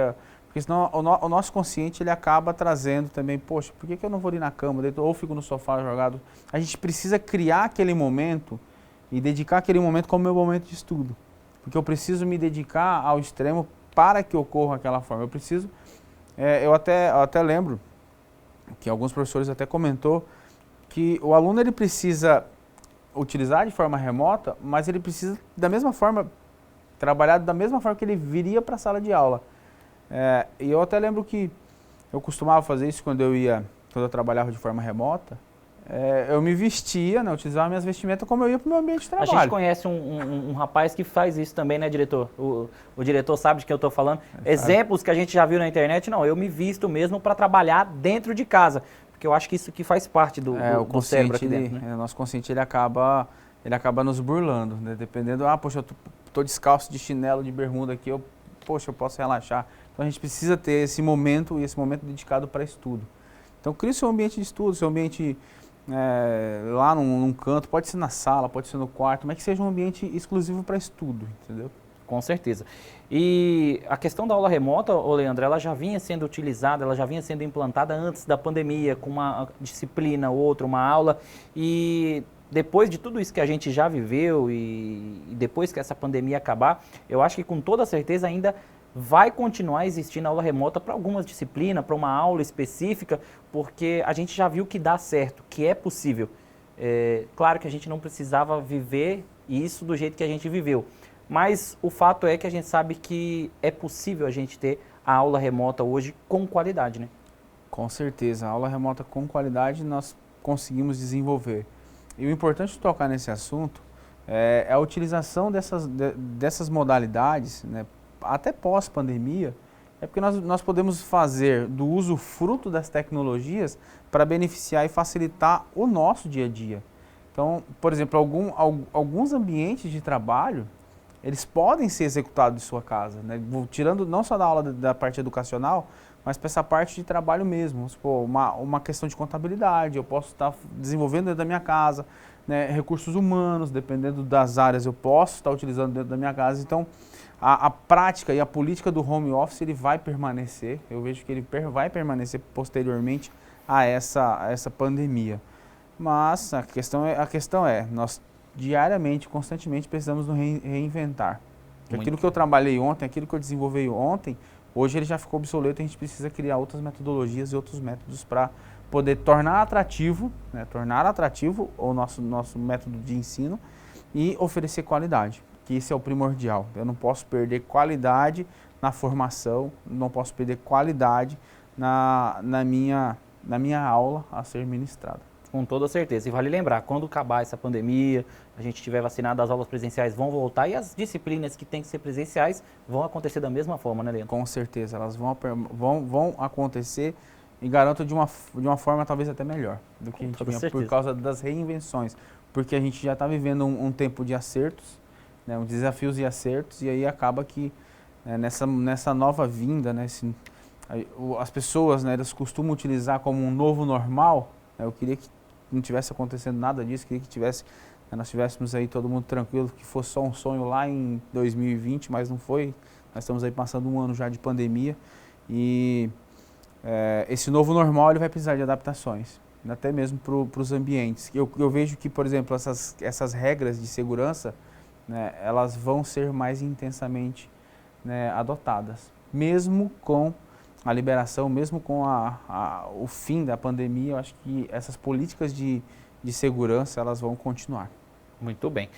senão o nosso consciente ele acaba trazendo também, poxa, por que eu não vou ir na cama, ou fico no sofá jogado? A gente precisa criar aquele momento e dedicar aquele momento como meu momento de estudo. Porque eu preciso me dedicar ao extremo para que ocorra aquela forma. Eu preciso, eu até lembro que alguns professores até comentou que o aluno ele precisa utilizar de forma remota, mas ele precisa da mesma forma, trabalhar da mesma forma que ele viria para a sala de aula. E eu até lembro que eu costumava fazer isso quando eu trabalhava de forma remota. Eu me vestia, né, utilizava minhas vestimentas como eu ia para o meu ambiente de trabalho. A gente conhece um rapaz que faz isso também, né, diretor? O diretor sabe de quem eu estou falando. Exemplos que a gente já viu na internet, não, eu me visto mesmo para trabalhar dentro de casa. Porque eu acho que isso que faz parte do cérebro aqui dentro. Né? O nosso consciente ele acaba nos burlando, né? Dependendo, poxa, eu tô descalço de chinelo, de bermuda aqui, eu posso relaxar. Então a gente precisa ter esse momento dedicado para estudo. Então cria o seu ambiente de estudo, seu ambiente lá num canto, pode ser na sala, pode ser no quarto, mas que seja um ambiente exclusivo para estudo, entendeu? Com certeza. E a questão da aula remota, Leandro, ela já vinha sendo utilizada, ela já vinha sendo implantada antes da pandemia, com uma disciplina ou outra, uma aula, e depois de tudo isso que a gente já viveu e depois que essa pandemia acabar, eu acho que com toda certeza ainda vai continuar existindo aula remota para algumas disciplinas, para uma aula específica, porque a gente já viu que dá certo, que é possível. Claro que a gente não precisava viver isso do jeito que a gente viveu, mas o fato é que a gente sabe que é possível a gente ter a aula remota hoje com qualidade, né? Com certeza, a aula remota com qualidade nós conseguimos desenvolver. E o importante de tocar nesse assunto é a utilização dessas modalidades, né, até pós-pandemia, é porque nós podemos fazer do uso fruto das tecnologias para beneficiar e facilitar o nosso dia a dia. Então, por exemplo, alguns ambientes de trabalho, eles podem ser executados em sua casa, né? Tirando não só da aula da parte educacional, mas para essa parte de trabalho mesmo. Vamos supor, uma questão de contabilidade, eu posso estar desenvolvendo dentro da minha casa, né? Recursos humanos, dependendo das áreas, eu posso estar utilizando dentro da minha casa. Então, a prática e a política do home office ele vai permanecer, eu vejo que ele vai permanecer posteriormente a essa pandemia. Mas a questão é, nós diariamente, constantemente precisamos nos reinventar. Aquilo que eu trabalhei ontem, aquilo que eu desenvolvi ontem, hoje ele já ficou obsoleto e a gente precisa criar outras metodologias e outros métodos para poder tornar atrativo, né, o nosso método de ensino e oferecer qualidade, que isso é o primordial. Eu não posso perder qualidade na formação, não posso perder qualidade na minha aula a ser ministrada. Com toda certeza. E vale lembrar, quando acabar essa pandemia, a gente tiver vacinado, as aulas presenciais vão voltar e as disciplinas que têm que ser presenciais vão acontecer da mesma forma, né, Leandro? Com certeza, elas vão acontecer e garanto de uma forma talvez até melhor do que a gente vinha por causa das reinvenções. Porque a gente já está vivendo um tempo de acertos, né, desafios e acertos, e aí acaba que nessa nova vinda, né, as pessoas, né, elas costumam utilizar como um novo normal. Eu queria que não tivesse acontecendo nada disso, queria que nós tivéssemos aí todo mundo tranquilo, que fosse só um sonho lá em 2020, mas não foi. Nós estamos aí passando um ano já de pandemia e esse novo normal ele vai precisar de adaptações, até mesmo para os ambientes. Eu vejo que, por exemplo, essas regras de segurança, né, elas vão ser mais intensamente, né, adotadas, mesmo com a liberação, mesmo com o fim da pandemia. Eu acho que essas políticas de segurança, elas vão continuar. Muito bem.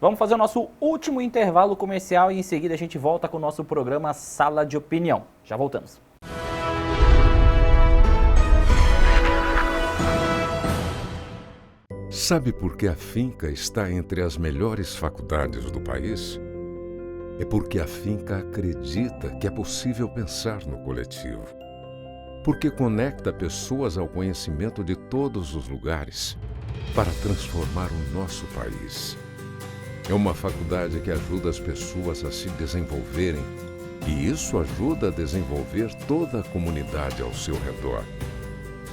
Vamos fazer o nosso último intervalo comercial e em seguida a gente volta com o nosso programa Sala de Opinião. Já voltamos. Sabe por que a Finca está entre as melhores faculdades do país? É porque a Finca acredita que é possível pensar no coletivo. Porque conecta pessoas ao conhecimento de todos os lugares para transformar o nosso país. É uma faculdade que ajuda as pessoas a se desenvolverem e isso ajuda a desenvolver toda a comunidade ao seu redor.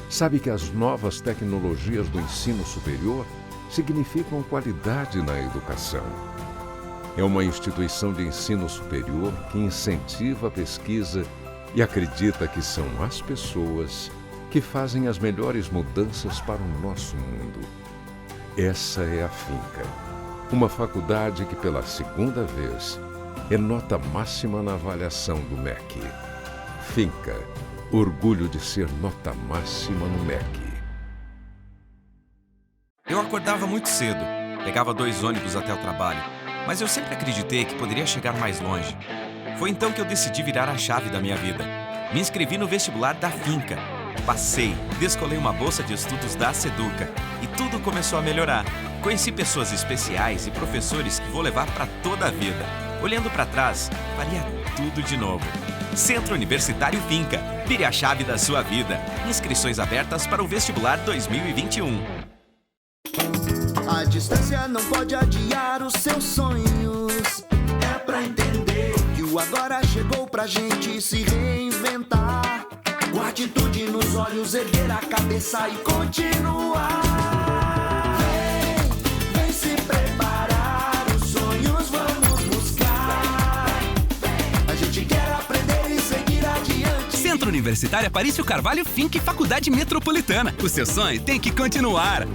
Sabe que as novas tecnologias do ensino superior significam qualidade na educação. É uma instituição de ensino superior que incentiva a pesquisa e acredita que são as pessoas que fazem as melhores mudanças para o nosso mundo. Essa é a Finca. Uma faculdade que pela segunda vez é nota máxima na avaliação do MEC. Finca, orgulho de ser nota máxima no MEC. Eu acordava muito cedo, pegava 2 ônibus até o trabalho, mas eu sempre acreditei que poderia chegar mais longe. Foi então que eu decidi virar a chave da minha vida. Me inscrevi no vestibular da Finca. Passei, descolei uma bolsa de estudos da Seduca e tudo começou a melhorar. Conheci pessoas especiais e professores que vou levar para toda a vida. Olhando para trás, faria tudo de novo. Centro Universitário Finca. Vire a chave da sua vida. Inscrições abertas para o vestibular 2021. A distância não pode adiar os seus sonhos. É pra entender que o agora chegou pra gente se reinventar. Com atitude nos olhos, erguer a cabeça e continuar. Vem se preparar, os sonhos vamos buscar. A gente quer aprender e seguir adiante. Centro Universitário Aparício Carvalho Finca e Faculdade Metropolitana. O seu sonho tem que continuar.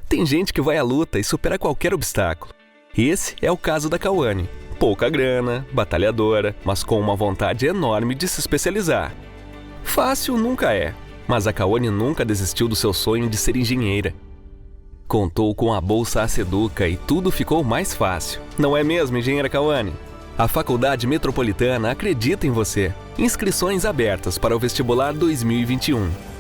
Tem gente que vai à luta e supera qualquer obstáculo. Esse é o caso da Cauane. Pouca grana, batalhadora, mas com uma vontade enorme de se especializar. Fácil nunca é, mas a Cauane nunca desistiu do seu sonho de ser engenheira. Contou com a bolsa Seduca e tudo ficou mais fácil. Não é mesmo, engenheira Cauane? A Faculdade Metropolitana acredita em você. Inscrições abertas para o vestibular 2021.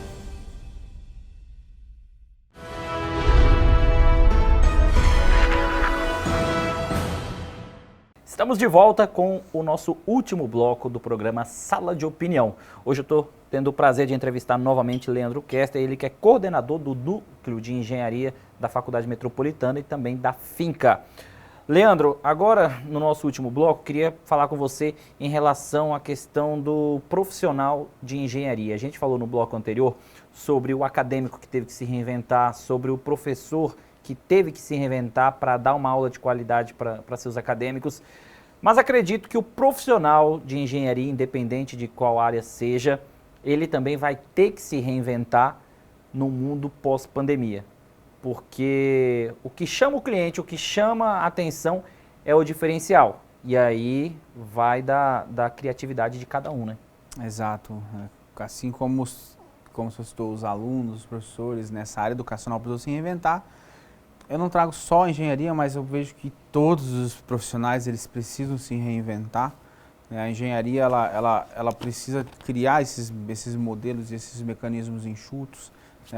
Estamos de volta com o nosso último bloco do programa Sala de Opinião. Hoje eu estou tendo o prazer de entrevistar novamente Leandro Kester, ele que é coordenador do Núcleo de Engenharia da Faculdade Metropolitana e também da Finca. Leandro, agora no nosso último bloco, queria falar com você em relação à questão do profissional de engenharia. A gente falou no bloco anterior sobre o acadêmico que teve que se reinventar, sobre o professor que teve que se reinventar para dar uma aula de qualidade para seus acadêmicos. Mas acredito que o profissional de engenharia, independente de qual área seja, ele também vai ter que se reinventar no mundo pós-pandemia. Porque o que chama o cliente, o que chama a atenção é o diferencial. E aí vai da criatividade de cada um, né? Exato. Assim como você citou, os alunos, os professores nessa área educacional precisam se reinventar. Eu não trago só a engenharia, mas eu vejo que todos os profissionais eles precisam se reinventar. A engenharia ela precisa criar esses modelos e esses mecanismos enxutos,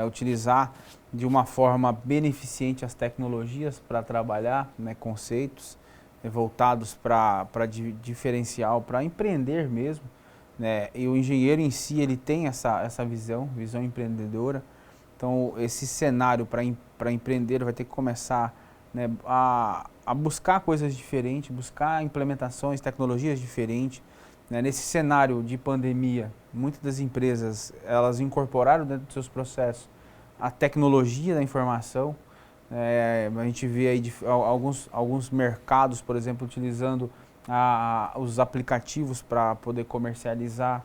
utilizar de uma forma beneficente as tecnologias para trabalhar conceitos voltados para diferencial, para empreender mesmo. E o engenheiro em si ele tem essa visão empreendedora. Então, esse cenário para empreender vai ter que começar a buscar coisas diferentes, buscar implementações, tecnologias diferentes. Nesse cenário de pandemia, muitas das empresas elas incorporaram dentro dos seus processos a tecnologia da informação. A gente vê aí alguns mercados, por exemplo, utilizando os aplicativos para poder comercializar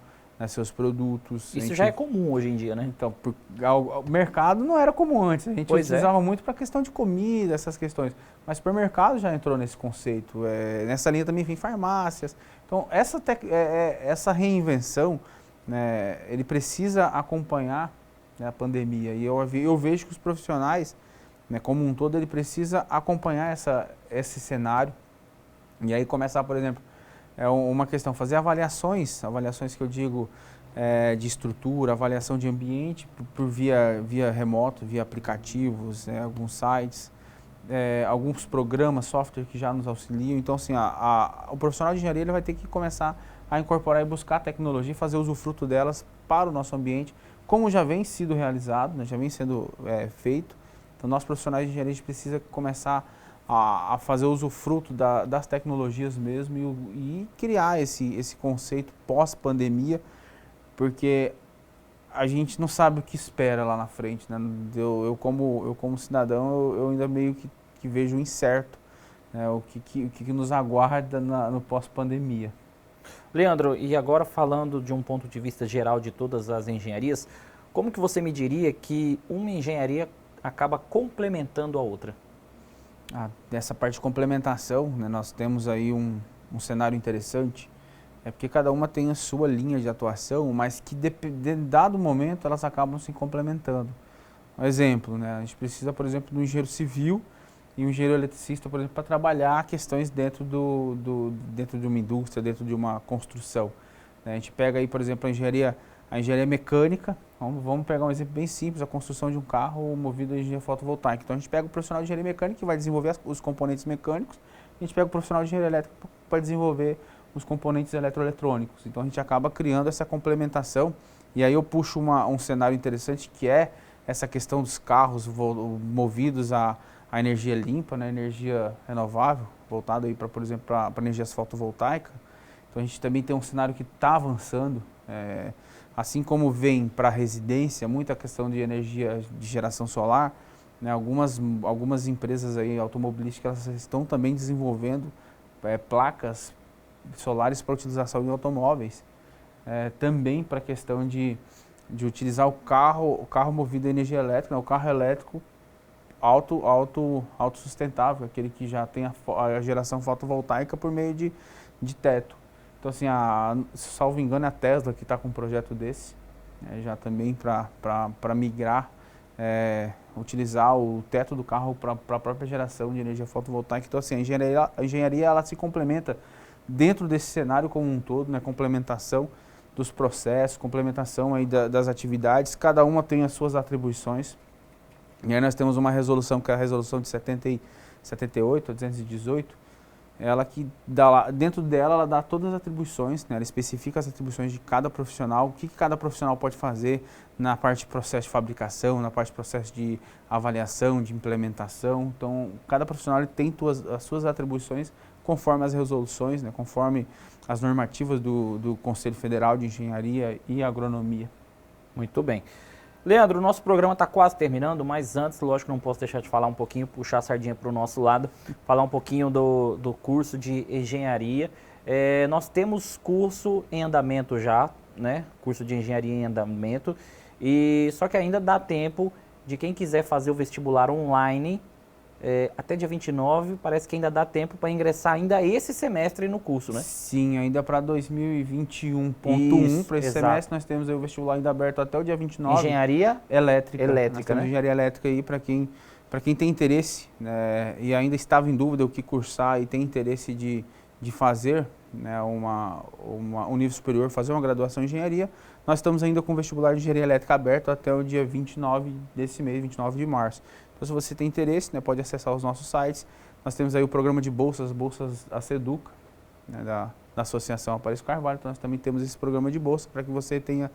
seus produtos. Isso já é comum hoje em dia, né? Então, o mercado não era comum antes, a gente utilizava muito para questão de comida, essas questões, mas o supermercado já entrou nesse conceito, nessa linha também vem farmácias. Então, essa reinvenção, ele precisa acompanhar a pandemia, e eu vejo que os profissionais, como um todo, ele precisa acompanhar esse cenário, e aí começar, por exemplo, uma questão, fazer avaliações que eu digo de estrutura, avaliação de ambiente por via remoto, via aplicativos, alguns sites, alguns programas, software que já nos auxiliam. Então, assim, o profissional de engenharia ele vai ter que começar a incorporar e buscar a tecnologia e fazer usufruto delas para o nosso ambiente, como já vem sendo realizado, já vem sendo feito. Então, nós profissionais de engenharia a gente precisa começar a fazer usufruto das tecnologias mesmo e criar esse conceito pós-pandemia, porque a gente não sabe o que espera lá na frente, né? Eu como cidadão, eu ainda meio que vejo incerto, o que nos aguarda no pós-pandemia. Leandro, e agora falando de um ponto de vista geral de todas as engenharias, como que você me diria que uma engenharia acaba complementando a outra? Dessa parte de complementação, né, nós temos aí um cenário interessante, porque cada uma tem a sua linha de atuação, mas que de dado momento elas acabam se complementando. Um exemplo, né, a gente precisa, por exemplo, do engenheiro civil e um engenheiro eletricista, por exemplo, para trabalhar questões dentro dentro de uma indústria, dentro de uma construção. A gente pega aí, por exemplo, a engenharia mecânica. Vamos pegar um exemplo bem simples, a construção de um carro movido a energia fotovoltaica. Então a gente pega o profissional de engenharia mecânica que vai desenvolver os componentes mecânicos, e a gente pega o profissional de engenharia elétrica para desenvolver os componentes eletroeletrônicos. Então a gente acaba criando essa complementação, e aí eu puxo um cenário interessante, que é essa questão dos carros movidos a energia limpa, né, energia renovável, voltado aí para, por exemplo, para energias fotovoltaicas. Então a gente também tem um cenário que está avançando, assim como vem para a residência muita questão de energia de geração solar, né, algumas empresas aí automobilísticas estão também desenvolvendo placas solares para utilização em automóveis, também para a questão de utilizar o carro movido a energia elétrica, né, o carro elétrico autossustentável, aquele que já tem a geração fotovoltaica por meio de teto. Então, assim, salvo engano, é a Tesla que está com um projeto desse, já também para migrar, utilizar o teto do carro para a própria geração de energia fotovoltaica. Então, assim, a engenharia ela se complementa dentro desse cenário como um todo, né, complementação dos processos, complementação aí das atividades, cada uma tem as suas atribuições. E aí nós temos uma resolução, que é a resolução de 78, 218, ela que dentro dela ela dá todas as atribuições, né, ela especifica as atribuições de cada profissional, o que cada profissional pode fazer na parte de processo de fabricação, na parte de processo de avaliação, de implementação. Então, cada profissional tem as suas atribuições conforme as resoluções, né, conforme as normativas do Conselho Federal de Engenharia e Agronomia. Muito bem. Leandro, o nosso programa está quase terminando, mas antes, lógico, não posso deixar de falar um pouquinho, puxar a sardinha para o nosso lado, falar um pouquinho do curso de engenharia. Nós temos curso em andamento já, né? Curso de engenharia em andamento, só que ainda dá tempo de quem quiser fazer o vestibular online, até dia 29, parece que ainda dá tempo para ingressar ainda esse semestre no curso, né? Sim, ainda para 2021.1, para esse semestre, nós temos aí o vestibular ainda aberto até o dia 29. Engenharia elétrica, né? Engenharia elétrica aí para quem tem interesse, né, e ainda estava em dúvida o que cursar e tem interesse de fazer, né, um nível superior, fazer uma graduação em engenharia. Nós estamos ainda com o vestibular de engenharia elétrica aberto até o dia 29 desse mês, 29 de março. Então, se você tem interesse, né, pode acessar os nossos sites. Nós temos aí o programa de bolsas a Seduca, né, da Associação Aparício Carvalho. Então, nós também temos esse programa de bolsa para que você tenha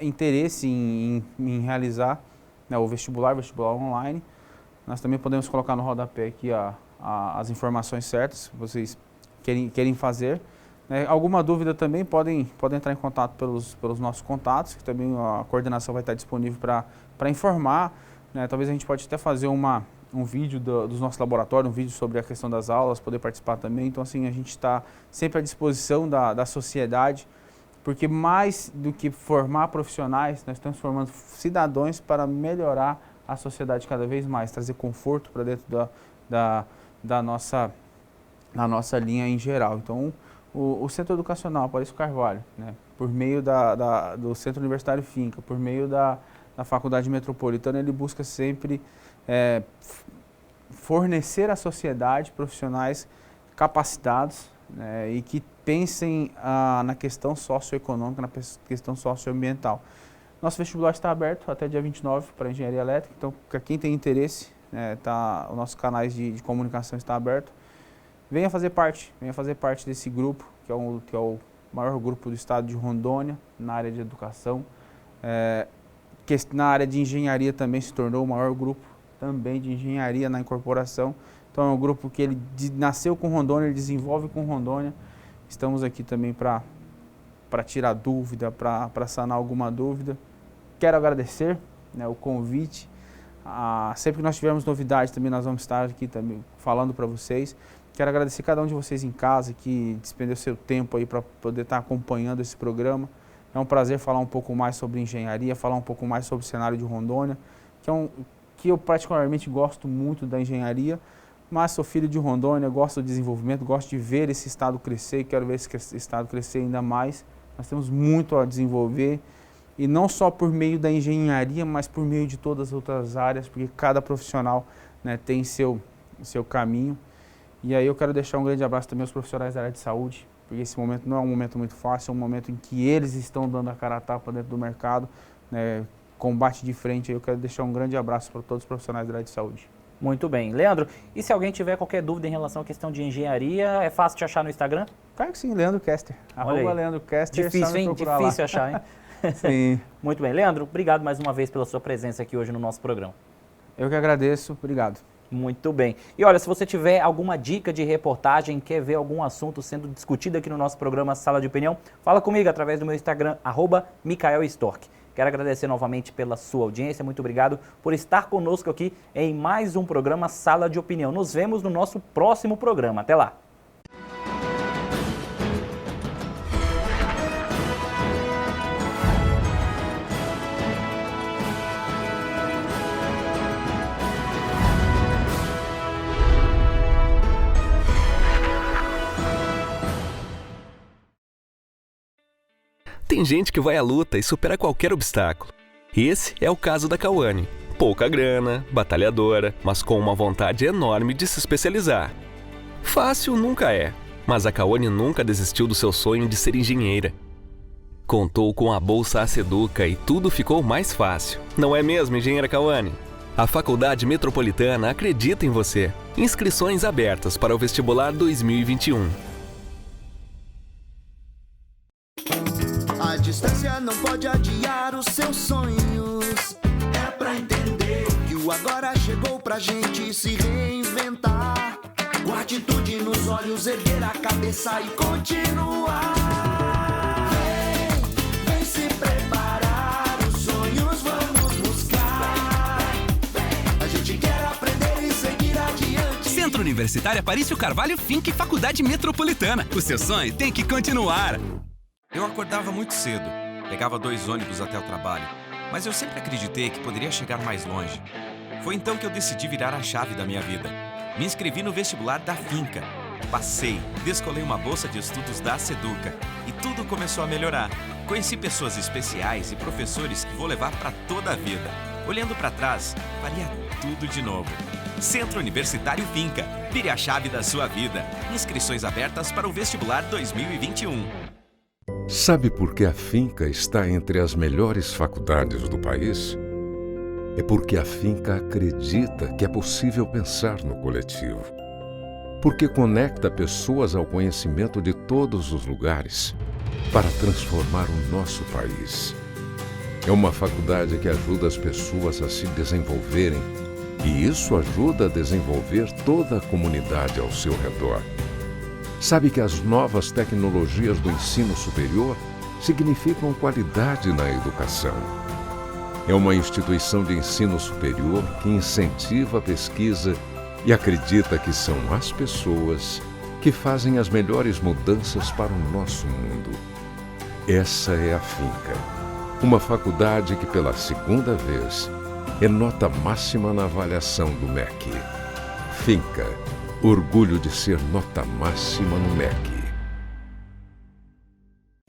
interesse em realizar, né, o vestibular online. Nós também podemos colocar no rodapé aqui as informações certas, se vocês querem fazer. Alguma dúvida também podem entrar em contato pelos nossos contatos, que também a coordenação vai estar disponível para informar. Talvez a gente pode até fazer um vídeo dos nossos laboratórios, um vídeo sobre a questão das aulas, poder participar também. Então, assim, a gente está sempre à disposição da sociedade, porque mais do que formar profissionais, nós estamos formando cidadãos para melhorar a sociedade cada vez mais, trazer conforto para dentro da nossa linha em geral. Então, o Centro Educacional Aparício Carvalho, né, por meio do Centro Universitário Finca, por meio da Faculdade Metropolitana, ele busca sempre fornecer à sociedade profissionais capacitados, né, e que pensem na questão socioeconômica, na questão socioambiental. Nosso vestibular está aberto até dia 29 para engenharia elétrica, então para quem tem interesse, os nossos canais de comunicação estão abertos. Venha fazer parte desse grupo, que é o maior grupo do estado de Rondônia, na área de educação. Que na área de engenharia também se tornou o maior grupo também de engenharia na incorporação. Então é um grupo que ele nasceu com Rondônia, ele desenvolve com Rondônia. Estamos aqui também para tirar dúvida, para sanar alguma dúvida. Quero agradecer, né, o convite. Sempre que nós tivermos novidades também nós vamos estar aqui também falando para vocês. Quero agradecer cada um de vocês em casa que despendeu seu tempo aí para poder estar acompanhando esse programa. É um prazer falar um pouco mais sobre engenharia, falar um pouco mais sobre o cenário de Rondônia, que eu particularmente gosto muito da engenharia, mas sou filho de Rondônia, gosto do desenvolvimento, gosto de ver esse estado crescer e quero ver esse estado crescer ainda mais. Nós temos muito a desenvolver e não só por meio da engenharia, mas por meio de todas as outras áreas, porque cada profissional, né, tem seu caminho. E aí eu quero deixar um grande abraço também aos profissionais da área de saúde, porque esse momento não é um momento muito fácil, é um momento em que eles estão dando a cara a tapa dentro do mercado, né, combate de frente. Aí eu quero deixar um grande abraço para todos os profissionais da área de saúde. Muito bem. Leandro, e se alguém tiver qualquer dúvida em relação à questão de engenharia, é fácil te achar no Instagram? Claro que sim, Leandro Kester. @ Leandro Kester. Difícil, hein? Difícil achar, hein? Sim. Muito bem. Leandro, obrigado mais uma vez pela sua presença aqui hoje no nosso programa. Eu que agradeço. Obrigado. Muito bem. E olha, se você tiver alguma dica de reportagem, quer ver algum assunto sendo discutido aqui no nosso programa Sala de Opinião, fala comigo através do meu Instagram, @MicaelStorck. Quero agradecer novamente pela sua audiência, muito obrigado por estar conosco aqui em mais um programa Sala de Opinião. Nos vemos no nosso próximo programa. Até lá! Tem gente que vai à luta e supera qualquer obstáculo. Esse é o caso da Cauane. Pouca grana, batalhadora, mas com uma vontade enorme de se especializar. Fácil nunca é, mas a Cauane nunca desistiu do seu sonho de ser engenheira. Contou com a Bolsa Aceduca e tudo ficou mais fácil. Não é mesmo, engenheira Cauane? A Faculdade Metropolitana acredita em você. Inscrições abertas para o vestibular 2021. A distância não pode adiar os seus sonhos. É pra entender que o agora chegou pra gente se reinventar. Com atitude nos olhos, erguer a cabeça e continuar. Vem se preparar, os sonhos vamos buscar. A gente quer aprender e seguir adiante. Centro Universitário Aparício Carvalho Finca e Faculdade Metropolitana. O seu sonho tem que continuar. Eu acordava muito cedo, pegava 2 ônibus até o trabalho, mas eu sempre acreditei que poderia chegar mais longe. Foi então que eu decidi virar a chave da minha vida. Me inscrevi no vestibular da Finca. Passei, descolei uma bolsa de estudos da Aceduca e tudo começou a melhorar. Conheci pessoas especiais e professores que vou levar para toda a vida. Olhando para trás, faria tudo de novo. Centro Universitário Finca. Vire a chave da sua vida. Inscrições abertas para o vestibular 2021. Sabe por que a Finca está entre as melhores faculdades do país? É porque a Finca acredita que é possível pensar no coletivo. Porque conecta pessoas ao conhecimento de todos os lugares para transformar o nosso país. É uma faculdade que ajuda as pessoas a se desenvolverem e isso ajuda a desenvolver toda a comunidade ao seu redor. Sabe que as novas tecnologias do ensino superior significam qualidade na educação. É uma instituição de ensino superior que incentiva a pesquisa e acredita que são as pessoas que fazem as melhores mudanças para o nosso mundo. Essa é a Finca, uma faculdade que pela 2ª vez é nota máxima na avaliação do MEC. Finca. Orgulho de ser nota máxima no MEC.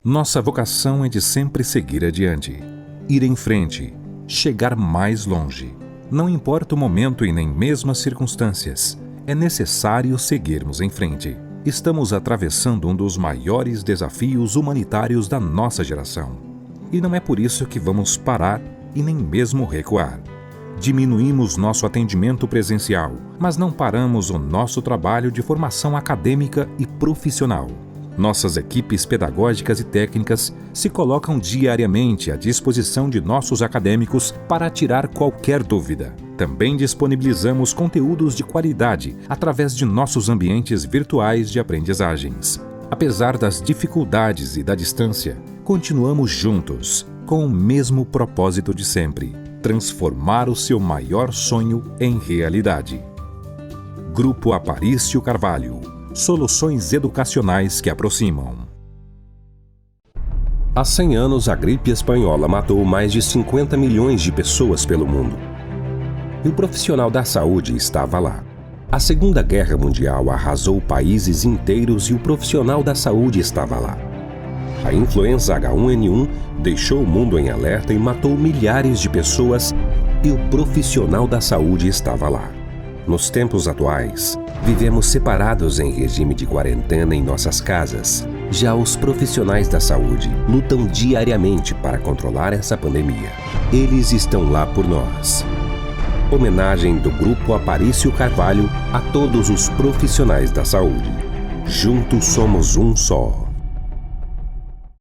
Nossa vocação é de sempre seguir adiante, ir em frente, chegar mais longe. Não importa o momento e nem mesmo as circunstâncias, é necessário seguirmos em frente. Estamos atravessando um dos maiores desafios humanitários da nossa geração. E não é por isso que vamos parar e nem mesmo recuar. Diminuímos nosso atendimento presencial, mas não paramos o nosso trabalho de formação acadêmica e profissional. Nossas equipes pedagógicas e técnicas se colocam diariamente à disposição de nossos acadêmicos para tirar qualquer dúvida. Também disponibilizamos conteúdos de qualidade através de nossos ambientes virtuais de aprendizagens. Apesar das dificuldades e da distância, continuamos juntos, com o mesmo propósito de sempre: transformar o seu maior sonho em realidade. Grupo Aparício Carvalho. Soluções educacionais que aproximam. Há 100 anos, a gripe espanhola matou mais de 50 milhões de pessoas pelo mundo. E o profissional da saúde estava lá, A Segunda Guerra Mundial arrasou países inteiros e o profissional da saúde estava lá. A influenza H1N1 deixou o mundo em alerta e matou milhares de pessoas, e o profissional da saúde estava lá. Nos tempos atuais, vivemos separados em regime de quarentena em nossas casas. Já os profissionais da saúde lutam diariamente para controlar essa pandemia. Eles estão lá por nós. Homenagem do Grupo Aparício Carvalho a todos os profissionais da saúde. Juntos somos um só.